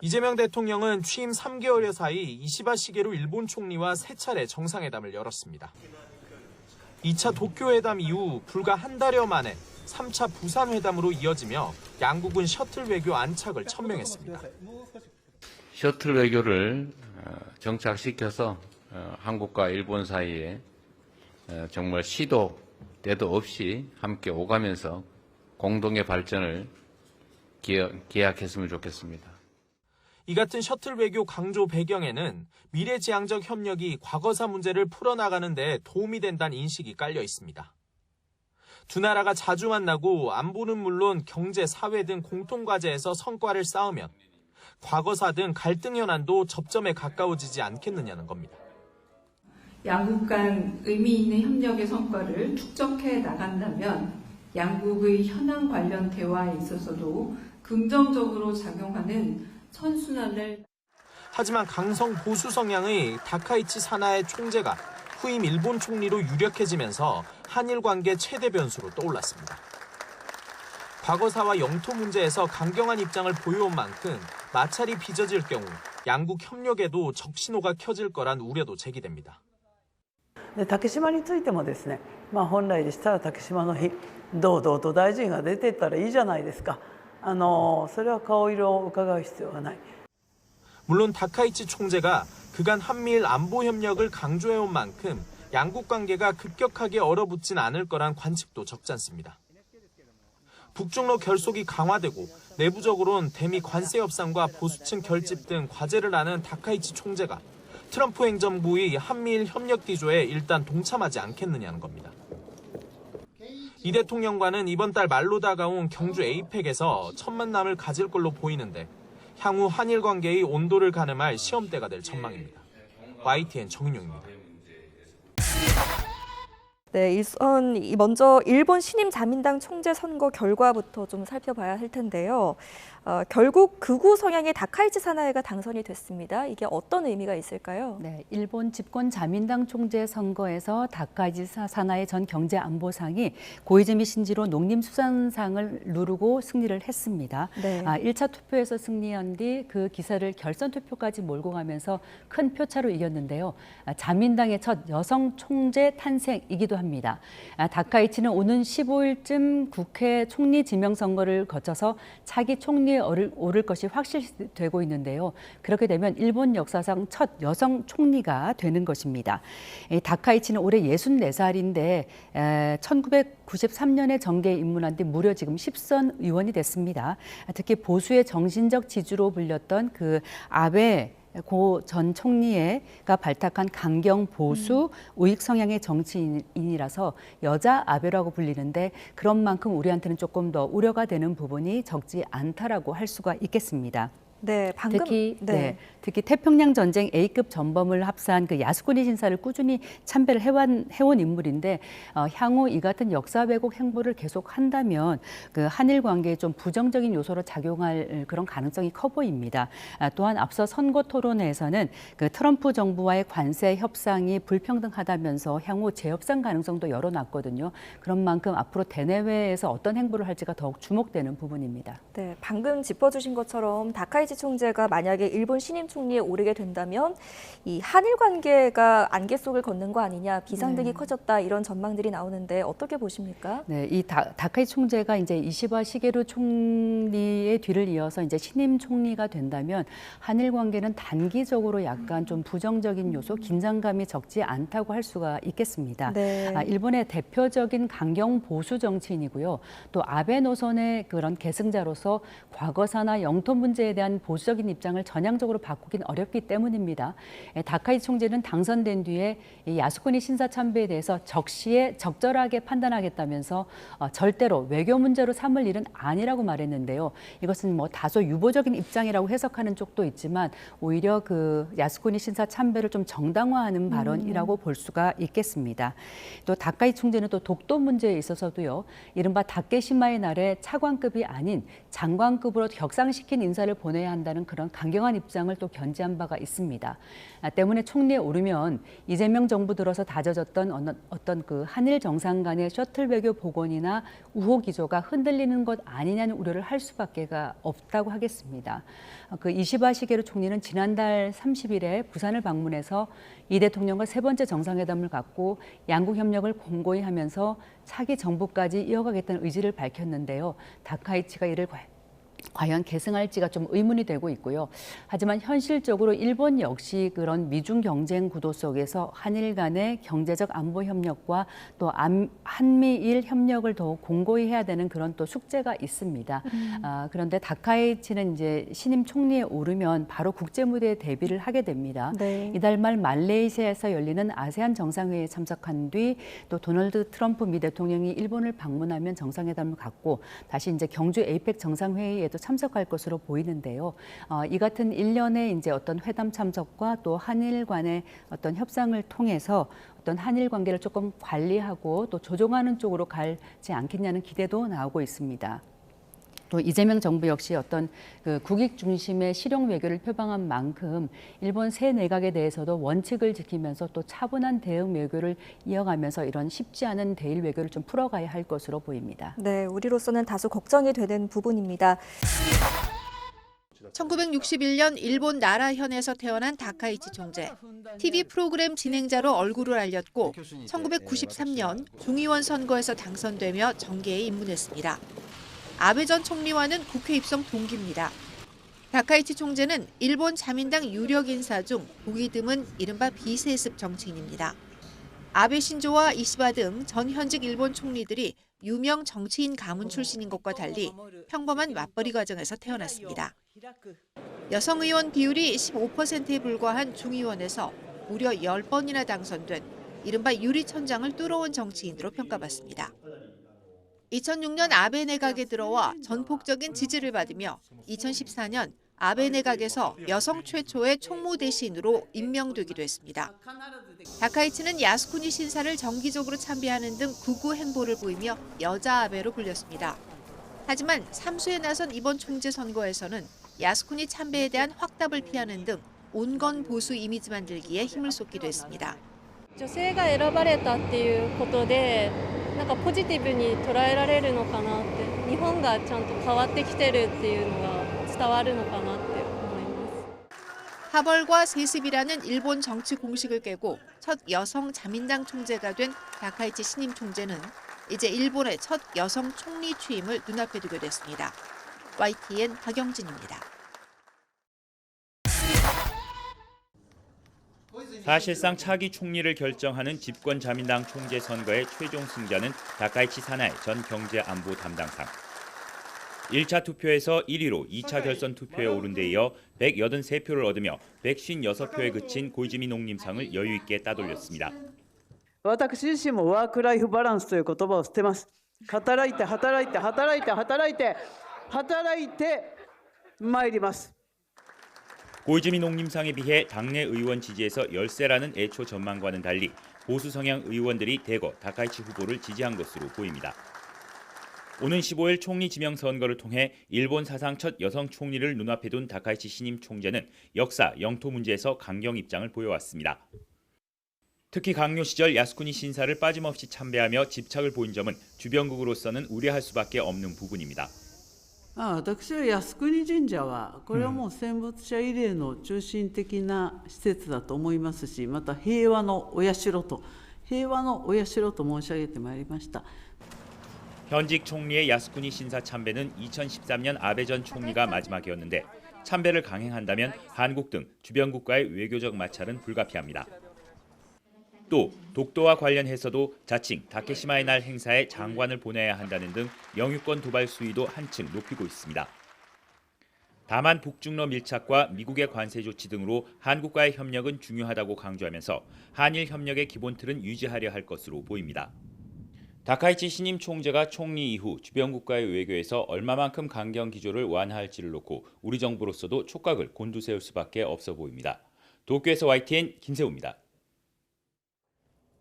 이재명 대통령은 취임 3개월여 사이 이시바 시게루 일본 총리와 3차례 정상회담을 열었습니다. 2차 도쿄회담 이후 불과 한 달여 만에 3차 부산회담으로 이어지며 양국은 셔틀 외교 안착을 천명했습니다. 셔틀 외교를 정착시켜서 한국과 일본 사이에 정말 시도 때도 없이 함께 오가면서 공동의 발전을 기약했으면 좋겠습니다. 이 같은 셔틀 외교 강조 배경에는 미래지향적 협력이 과거사 문제를 풀어나가는 데 도움이 된다는 인식이 깔려 있습니다. 두 나라가 자주 만나고 안보는 물론 경제, 사회 등 공통과제에서 성과를 쌓으면 과거사 등 갈등 현안도 접점에 가까워지지 않겠느냐는 겁니다. 양국 간 의미 있는 협력의 성과를 축적해 나간다면 양국의 현안 관련 대화에 있어서도 긍정적으로 작용하는 선순환을. 하지만 강성 보수 성향의 다카이치 사나의 총재가 후임 일본 총리로 유력해지면서 한일 관계 최대 변수로 떠올랐습니다. 과거사와 영토 문제에서 강경한 입장을 보여온 만큼 마찰이 빚어질 경우 양국 협력에도 적신호가 켜질 거란 우려도 제기됩니다. 竹島についてもですね、本来でしたら竹島の日堂々と大臣が出てったらいいじゃないですか。それは顔色を伺う必要はない。 물론 다카이치 총재가 그간 한미일 안보 협력을 강조해온 만큼 양국 관계가 급격하게 얼어붙진 않을 거란 관측도 적지 않습니다. 북중로 결속이 강화되고 내부적으로는 대미 관세 협상과 보수층 결집 등 과제를 하는 다카이치 총재가 트럼프 행정부의 한미일 협력 기조에 일단 동참하지 않겠느냐는 겁니다. 이 대통령과는 이번 달 말로 다가온 경주 에이펙에서 첫 만남을 가질 걸로 보이는데 향후 한일 관계의 온도를 가늠할 시험대가 될 전망입니다. YTN 정윤용입니다. 네, 먼저 일본 신임 자민당 총재 선거 결과부터 좀 살펴봐야 할 텐데요. 결국 극우 성향의 다카이치 사나이가 당선이 됐습니다. 이게 어떤 의미가 있을까요? 네, 일본 집권 자민당 총재 선거에서 다카이치 사나이 전 경제안보상이 고이즈미 신지로 농림수산상을 누르고 승리를 했습니다. 네. 1차 투표에서 승리한 뒤 그 기세를 결선 투표까지 몰고 가면서 큰 표차로 이겼는데요. 자민당의 첫 여성 총재 탄생이기도 합니다. 다카이치는 오는 15일쯤 국회 총리 지명 선거를 거쳐서 차기 총리에 오를 것이 확실되고 있는데요. 그렇게 되면 일본 역사상 첫 여성 총리가 되는 것입니다. 다카이치는 올해 64살인데 1993년에 정계에 입문한 뒤 무려 지금 10선 의원이 됐습니다. 특히 보수의 정신적 지주로 불렸던 그 아베 고 전 총리가 발탁한 강경 보수 우익 성향의 정치인이라서 여자 아베라고 불리는데 그런 만큼 우리한테는 조금 더 우려가 되는 부분이 적지 않다라고 할 수가 있겠습니다. 네, 방금 특히 태평양 전쟁 A급 전범을 합사한 그 야스쿠니 신사를 꾸준히 참배를 해온 인물인데 향후 이 같은 역사 왜곡 행보를 계속한다면 그 한일 관계에 좀 부정적인 요소로 작용할 그런 가능성이 커 보입니다. 또한 앞서 선거 토론회에서는 그 트럼프 정부와의 관세 협상이 불평등하다면서 향후 재협상 가능성도 열어놨거든요. 그런 만큼 앞으로 대내외에서 어떤 행보를 할지가 더욱 주목되는 부분입니다. 네, 방금 짚어주신 것처럼 다카이치 총재가 만약에 일본 신임 총리에 오르게 된다면 이 한일 관계가 안개 속을 걷는 거 아니냐, 비상등이 커졌다 이런 전망들이 나오는데 어떻게 보십니까? 네, 이 다카이치 총재가 이제 이시바 시게루 총리의 뒤를 이어서 이제 신임 총리가 된다면 한일 관계는 단기적으로 약간 좀 부정적인 요소, 긴장감이 적지 않다고 할 수가 있겠습니다. 네. 일본의 대표적인 강경 보수 정치인이고요. 또 아베 노선의 그런 계승자로서 과거사나 영토 문제에 대한 보수적인 입장을 전향적으로 바꾸긴 어렵기 때문입니다. 다카이치 총재는 당선된 뒤에 이 야스쿠니 신사 참배에 대해서 적절하게 판단하겠다면서 절대로 외교 문제로 삼을 일은 아니라고 말했는데요. 이것은 뭐 다소 유보적인 입장이라고 해석하는 쪽도 있지만 오히려 그 야스쿠니 신사 참배를 좀 정당화하는 발언이라고 볼 수가 있겠습니다. 또 다카이치 총재는 또 독도 문제에 있어서도요. 이른바 다케시마의 날에 차관급이 아닌 장관급으로 격상시킨 인사를 보내야 보내야 한다는 그런 강경한 입장을 또 견지한 바가 있습니다. 때문에 총리에 오르면 이재명 정부 들어서 다져졌던 어떤 그 한일 정상 간의 셔틀 외교 복원이나 우호 기조가 흔들리는 것 아니냐는 우려를 할 수밖에가 없다고 하겠습니다. 그 이시바 시게루 총리는 지난달 30일에 부산을 방문해서 이 대통령과 세 번째 정상회담을 갖고 양국 협력을 공고히 하면서 차기 정부까지 이어가겠다는 의지를 밝혔는데요. 다카이치가 이를 과연 계승할지가 좀 의문이 되고 있고요. 하지만 현실적으로 일본 역시 그런 미중 경쟁 구도 속에서 한일 간의 경제적 안보 협력과 또 한미일 협력을 더욱 공고히 해야 되는 그런 또 숙제가 있습니다. 그런데 다카이치는 이제 신임 총리에 오르면 바로 국제 무대에 데뷔를 하게 됩니다. 네. 이달 말 말레이시아에서 열리는 아세안 정상회의에 참석한 뒤 또 도널드 트럼프 미 대통령이 일본을 방문하면 정상회담을 갖고 다시 이제 경주 에이펙 정상회의에도 참석할 것으로 보이는데요. 이 같은 일련의 이제 어떤 회담 참석과 또 한일 간의 어떤 협상을 통해서 어떤 한일 관계를 조금 관리하고 또 조정하는 쪽으로 가지 않겠냐는 기대도 나오고 있습니다. 또 이재명 정부 역시 어떤 그 국익 중심의 실용 외교를 표방한 만큼 일본 새 내각에 대해서도 원칙을 지키면서 또 차분한 대응 외교를 이어가면서 이런 쉽지 않은 대일 외교를 좀 풀어가야 할 것으로 보입니다. 네, 우리로서는 다소 걱정이 되는 부분입니다. 1961년 일본 나라현에서 태어난 다카이치 총재. TV 프로그램 진행자로 얼굴을 알렸고 1993년 중의원 선거에서 당선되며 정계에 입문했습니다. 아베 전 총리와는 국회 입성 동기입니다. 다카이치 총재는 일본 자민당 유력 인사 중 보기 드문 이른바 비세습 정치인입니다. 아베 신조와 이시바 등 전 현직 일본 총리들이 유명 정치인 가문 출신인 것과 달리 평범한 맞벌이 과정에서 태어났습니다. 여성 의원 비율이 15%에 불과한 중의원에서 무려 10번이나 당선된 이른바 유리천장을 뚫어온 정치인으로 평가받습니다. 2006년 아베 내각에 들어와 전폭적인 지지를 받으며 2014년 아베 내각에서 여성 최초의 총무 대신으로 임명되기도 했습니다. 다카이치는 야스쿠니 신사를 정기적으로 참배하는 등 극우 행보를 보이며 여자 아베로 불렸습니다. 하지만 삼수에 나선 이번 총재 선거에서는 야스쿠니 참배에 대한 확답을 피하는 등 온건 보수 이미지 만들기에 힘을 쏟기도 했습니다. 女性が選ばれたっていうことでなんかポジティブに捉えられるのかなって日本がちゃんと変わってきてるっていうのが伝わるのかなって思います 하벌과 세습이라는 일본 정치 공식을 깨고 첫 여성 자민당 총재가 된 다카이치 신임 총재는 이제 일본의 첫 여성 총리 취임을 눈앞에 두게 됐습니다. YTN 박영진입니다. 사실상 차기 총리를 결정하는 집권 자민당 총재 선거의 최종 승자는 다카이치 사나이 전 경제안보 담당상. 1차 투표에서 1위로 2차 결선 투표에 오른 데 이어 183표를 얻으며 156표에 그친 고이즈미 농림상을 여유 있게 따돌렸습니다. 私自身もワークライフバランスという言葉を捨てます。働いて働いて働いて働いて働いて参ります。 고이즈미 농림상에 비해 당내 의원 지지에서 열세라는 애초 전망과는 달리 보수 성향 의원들이 대거 다카이치 후보를 지지한 것으로 보입니다. 오는 15일 총리 지명 선거를 통해 일본 사상 첫 여성 총리를 눈앞에 둔 다카이치 신임 총재는 역사, 영토 문제에서 강경 입장을 보여왔습니다. 특히 강요 시절 야스쿠니 신사를 빠짐없이 참배하며 집착을 보인 점은 주변국으로서는 우려할 수밖에 없는 부분입니다. 私は靖国神社はこれはもう戦没者慰霊の中心的な施設だと思いますし、また平和のお社と申し上げてまいりました。 현직 총리의 야스쿠니 신사 참배는 2013년 아베 전 총리가 마지막이었는데 참배를 강행한다면 한국 등 주변 국가의 외교적 마찰은 불가피합니다. 또 독도와 관련해서도 자칭 다케시마의 날 행사에 장관을 보내야 한다는 등 영유권 도발 수위도 한층 높이고 있습니다. 다만 북중러 밀착과 미국의 관세 조치 등으로 한국과의 협력은 중요하다고 강조하면서 한일 협력의 기본 틀은 유지하려 할 것으로 보입니다. 다카이치 신임 총재가 총리 이후 주변 국가의 외교에서 얼마만큼 강경 기조를 완화할지를 놓고 우리 정부로서도 촉각을 곤두세울 수밖에 없어 보입니다. 도쿄에서 YTN 김세우입니다.